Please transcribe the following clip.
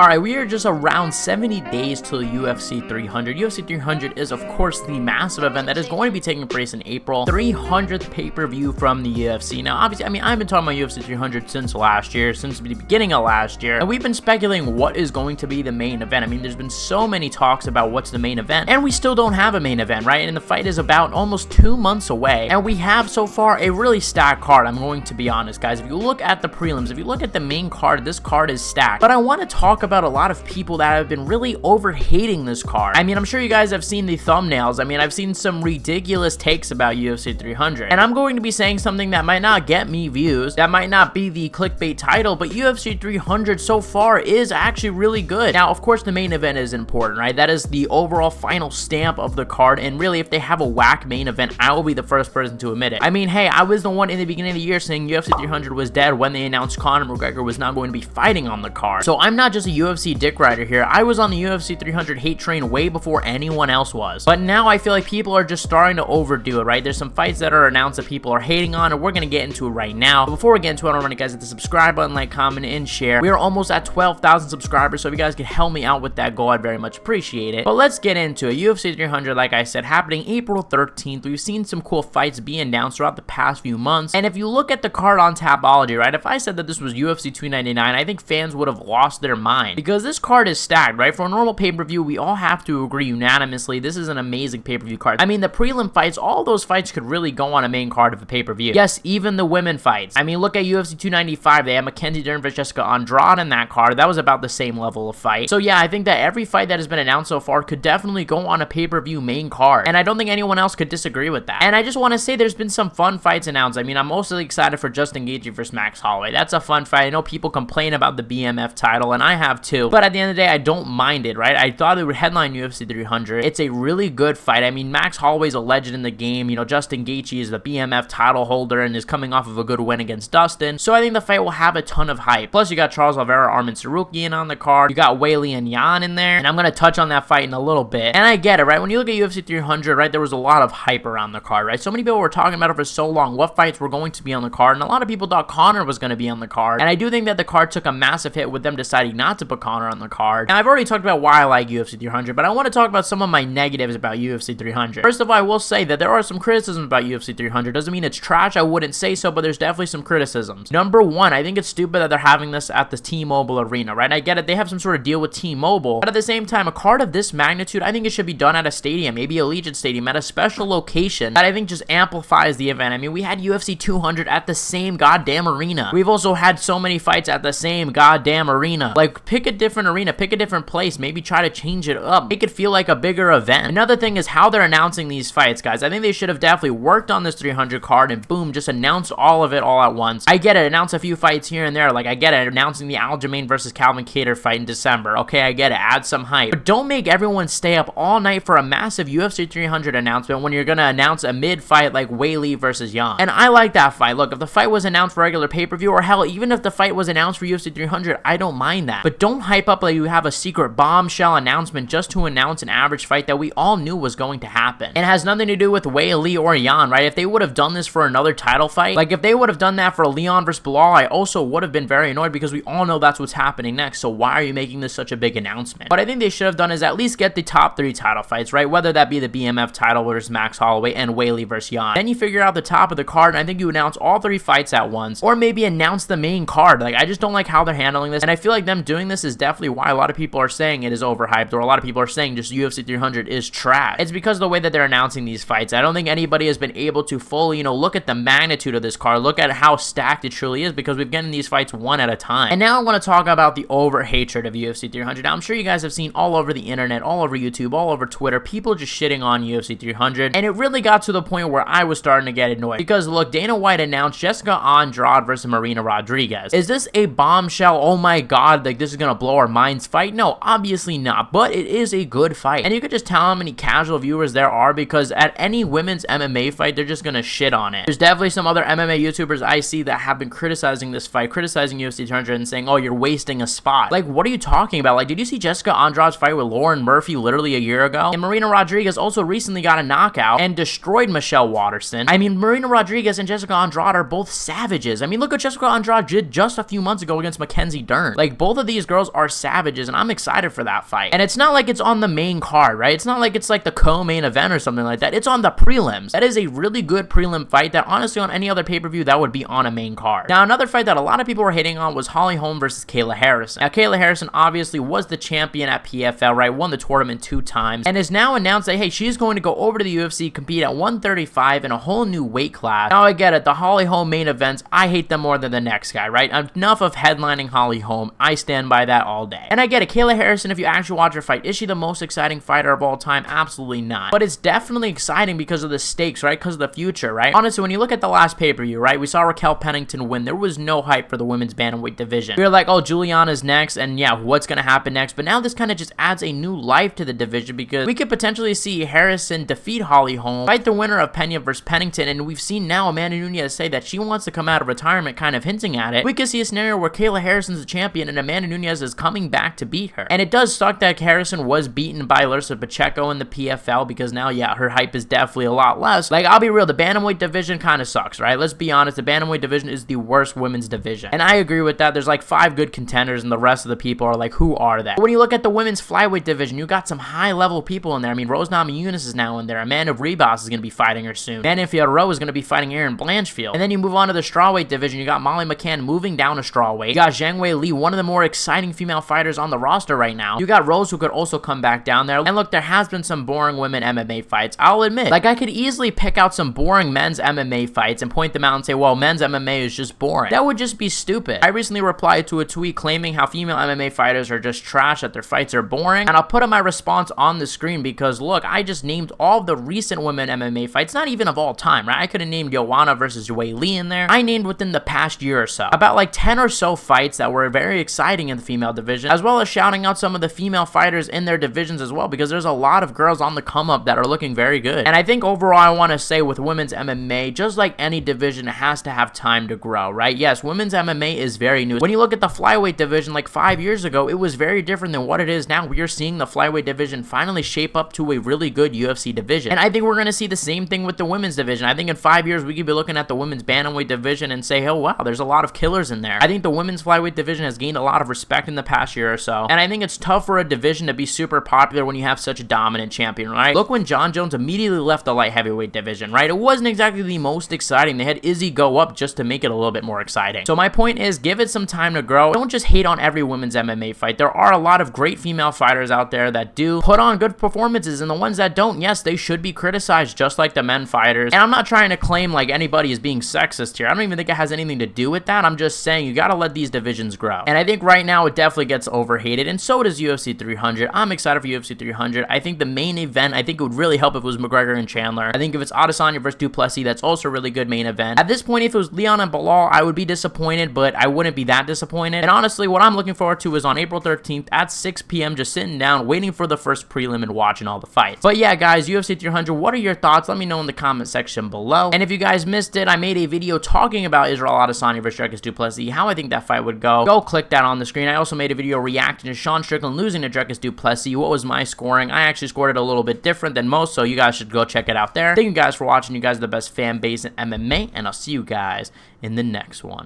Alright, we are just around 70 days till UFC 300. UFC 300 is, of course, the massive event that is going to be taking place in April. 300th pay-per-view from the UFC. Now, obviously, I've been talking about UFC 300 since last year, since the beginning of last year, and we've been speculating what is going to be the main event. There's been so many talks about what's the main event, and we still don't have a main event, right? And the fight is about almost 2 months away, and we have, so far, a really stacked card. I'm going to be honest, guys. If you look at the prelims, if you look at the main card, this card is stacked. But I want to talk about a lot of people that have been really over-hating this card. I'm sure you guys have seen the thumbnails. I've seen some ridiculous takes about UFC 300, and I'm going to be saying something that might not get me views, that might not be the clickbait title, but UFC 300 so far is actually really good. Now, of course, the main event is important, right? That is the overall final stamp of the card, and really, if they have a whack main event, I will be the first person to admit it. Hey, I was the one in the beginning of the year saying UFC 300 was dead when they announced Conor McGregor was not going to be fighting on the card. So I'm not just a UFC dick rider here. I was on the UFC 300 hate train way before anyone else was. But now I feel like people are just starting to overdo it, right? There's some fights that are announced that people are hating on, and we're going to get into it right now. But before we get into it, I want to guys hit the subscribe button, like, comment, and share. We are almost at 12,000 subscribers, so if you guys could help me out with that goal, I'd very much appreciate it. But let's get into it. UFC 300, like I said, happening April 13th. We've seen some cool fights being announced throughout the past few months. And if you look at the card on Tapology, right? If I said that this was UFC 299, I think fans would have lost their mind, because this card is stacked, right? For a normal pay-per-view, we all have to agree unanimously this is an amazing pay-per-view card. The prelim fights, all those fights could really go on a main card of a pay-per-view. Yes, even the women fights. Look at UFC 295. They have Mackenzie Dern versus Jessica Andrade in that card. That was about the same level of fight. So yeah, I think that every fight that has been announced so far could definitely go on a pay-per-view main card, and I don't think anyone else could disagree with that. And I just want to say there's been some fun fights announced. I'm mostly excited for Justin Gaethje versus Max Holloway. That's a fun fight. I know people complain about the BMF title, and I have too, but at the end of the day, I don't mind it, right? I thought it would headline UFC 300. It's a really good fight. Max Holloway's a legend in the game. Justin Gaethje is the BMF title holder and is coming off of a good win against Dustin, so I think the fight will have a ton of hype. Plus, you got Charles Oliveira, Arman Tsarukyan on the card. You got Weili and Yan in there, and I'm going to touch on that fight in a little bit. And I get it, right? When you look at UFC 300, right, there was a lot of hype around the card, right? So many people were talking about it for so long, what fights were going to be on the card, and a lot of people thought Conor was going to be on the card, and I do think that the card took a massive hit with them deciding not to put Conor on the card. And I've already talked about why I like UFC 300, but I want to talk about some of my negatives about UFC 300. First of all, I will say that there are some criticisms about UFC 300. Doesn't mean it's trash, I wouldn't say so, but there's definitely some criticisms. Number one, I think it's stupid that they're having this at the T-Mobile Arena, right? I get it, they have some sort of deal with T-Mobile, but at the same time, a card of this magnitude, I think it should be done at a stadium, maybe Allegiant Stadium, at a special location that I think just amplifies the event. We had UFC 200 at the same goddamn arena. We've also had so many fights at the same goddamn arena. Like, pick a different arena, pick a different place, maybe try to change it up, make it feel like a bigger event. Another thing is how they're announcing these fights, guys. I think they should have definitely worked on this 300 card and boom, just announce all of it all at once. I get it, announce a few fights here and there, like I get it, announcing the Aljamain versus Calvin Kattar fight in December. Okay, I get it, add some hype. But don't make everyone stay up all night for a massive UFC 300 announcement when you're gonna announce a mid-fight like Weili versus Yan. And I like that fight. Look, if the fight was announced for regular pay-per-view, or hell, even if the fight was announced for UFC 300, I don't mind that. But don't hype up like you have a secret bombshell announcement just to announce an average fight that we all knew was going to happen. It has nothing to do with Weili or Yan, right? If they would have done this for another title fight, like if they would have done that for Leon versus Bilal, I also would have been very annoyed because we all know that's what's happening next, so why are you making this such a big announcement? What I think they should have done is at least get the top 3 title fights, right? Whether that be the BMF title versus Max Holloway and Weili versus Yan. Then you figure out the top of the card, and I think you announce all 3 fights at once, or maybe announce the main card. Like, I just don't like how they're handling this, and I feel like them doing this is definitely why a lot of people are saying it is overhyped, or a lot of people are saying just UFC 300 is trash. It's because of the way that they're announcing these fights. I don't think anybody has been able to fully, look at the magnitude of this card, look at how stacked it truly is, because we've gotten these fights one at a time. And now I want to talk about the over-hatred of UFC 300. Now, I'm sure you guys have seen all over the internet, all over YouTube, all over Twitter, people just shitting on UFC 300, and it really got to the point where I was starting to get annoyed. Because, look, Dana White announced Jessica Andrade versus Marina Rodriguez. Is this a bombshell, oh my god, like this is gonna blow our minds fight? No, obviously not, but it is a good fight. And you could just tell how many casual viewers there are, because at any women's MMA fight, they're just gonna shit on it. There's definitely some other MMA YouTubers I see that have been criticizing this fight, criticizing UFC 300 and saying, oh, you're wasting a spot. Like, what are you talking about? Like, did you see Jessica Andrade's fight with Lauren Murphy literally a year ago? And Marina Rodriguez also recently got a knockout and destroyed Michelle Waterson. Marina Rodriguez and Jessica Andrade are both savages. Look what Jessica Andrade did just a few months ago against Mackenzie Dern. Like, both of these girls are savages, and I'm excited for that fight. And it's not like it's on the main card, right? It's not like it's like the co-main event or something like that. It's on the prelims. That is a really good prelim fight that honestly on any other pay-per-view that would be on a main card. Now, another fight that a lot of people were hitting on was Holly Holm versus Kayla Harrison. Now, Kayla Harrison obviously was the champion at PFL, right? Won the tournament 2 times, and is now announced that, hey, she's going to go over to the UFC, compete at 135 in a whole new weight class. Now, I get it. The Holly Holm main events, I hate them more than the next guy, right? Enough of headlining Holly Holm. I stand by that all day. And I get it. Kayla Harrison, if you actually watch her fight, is she the most exciting fighter of all time? Absolutely not. But it's definitely exciting because of the stakes, right? Because of the future, right? Honestly, when you look at the last pay-per-view, right? We saw Raquel Pennington win. There was no hype for the women's bantamweight division. We were like, oh, Juliana's next, and yeah, what's going to happen next? But now this kind of just adds a new life to the division because we could potentially see Harrison defeat Holly Holm, fight the winner of Pena versus Pennington, and we've seen now Amanda Nunes say that she wants to come out of retirement, kind of hinting at it. We could see a scenario where Kayla Harrison's the champion and Amanda Nunes is coming back to beat her. And it does suck that Harrison was beaten by Larissa Pacheco in the PFL because now, yeah, her hype is definitely a lot less. Like, I'll be real, the bantamweight division kind of sucks, right? Let's be honest, the bantamweight division is the worst women's division. And I agree with that. There's like 5 good contenders and the rest of the people are like, who are they? But when you look at the women's flyweight division, you got some high-level people in there. I mean, Rose Namajunas is now in there. Amanda Ribas is going to be fighting her soon. Manny Figueroa is going to be fighting Erin Blanchfield. And then you move on to the strawweight division. You got Molly McCann moving down to strawweight. You got Zhang Wei Li, one of the more exciting female fighters on the roster right now. You got Rose, who could also come back down there. And look, there has been some boring women MMA fights. I'll admit, like, I could easily pick out some boring men's MMA fights and point them out and say, well, men's MMA is just boring. That would just be stupid. I recently replied to a tweet claiming how female MMA fighters are just trash, that their fights are boring, and I'll put my response on the screen because, look, I just named all the recent women MMA fights, not even of all time, right? I could have named Joanna versus Wei Li in there. I named within the past year or so about like 10 or so fights that were very exciting in the female division, as well as shouting out some of the female fighters in their divisions as well, because there's a lot of girls on the come up that are looking very good. And I think overall, I want to say with women's MMA, just like any division, it has to have time to grow, right? Yes, women's MMA is very new. When you look at the flyweight division like 5 years ago, it was very different than what it is now. We are seeing the flyweight division finally shape up to a really good UFC division. And I think we're going to see the same thing with the women's division. I think in 5 years, we could be looking at the women's bantamweight division and say, oh, wow, there's a lot of killers in there. I think the women's flyweight division has gained a lot of respect in the past year or so. And I think it's tough for a division to be super popular when you have such a dominant champion, right? Look when John Jones immediately left the light heavyweight division, right? It wasn't exactly the most exciting. They had Izzy go up just to make it a little bit more exciting. So my point is, give it some time to grow. Don't just hate on every women's MMA fight. There are a lot of great female fighters out there that do put on good performances, and the ones that don't, yes, they should be criticized just like the men fighters. And I'm not trying to claim like anybody is being sexist here. I don't even think it has anything to do with that. I'm just saying you gotta let these divisions grow. And I think right now it definitely gets overhated, and so does UFC 300. I'm excited for UFC 300. I think the main event, I think it would really help if it was McGregor and Chandler. I think if it's Adesanya versus Duplessis, that's also a really good main event. At this point, if it was Leon and Bilal, I would be disappointed, but I wouldn't be that disappointed. And honestly, what I'm looking forward to is on April 13th at 6 p.m. just sitting down, waiting for the first prelim and watching all the fights. But yeah, guys, UFC 300, what are your thoughts? Let me know in the comment section below. And if you guys missed it, I made a video talking about Israel Adesanya versus Dricus Du Plessis, how I think that fight would go. Go click that on the screen. I also made a video reacting to Sean Strickland losing to Dricus Du Plessis. What was my scoring? I actually scored it a little bit different than most, so you guys should go check it out there. Thank you guys for watching. You guys are the best fan base in MMA, and I'll see you guys in the next one.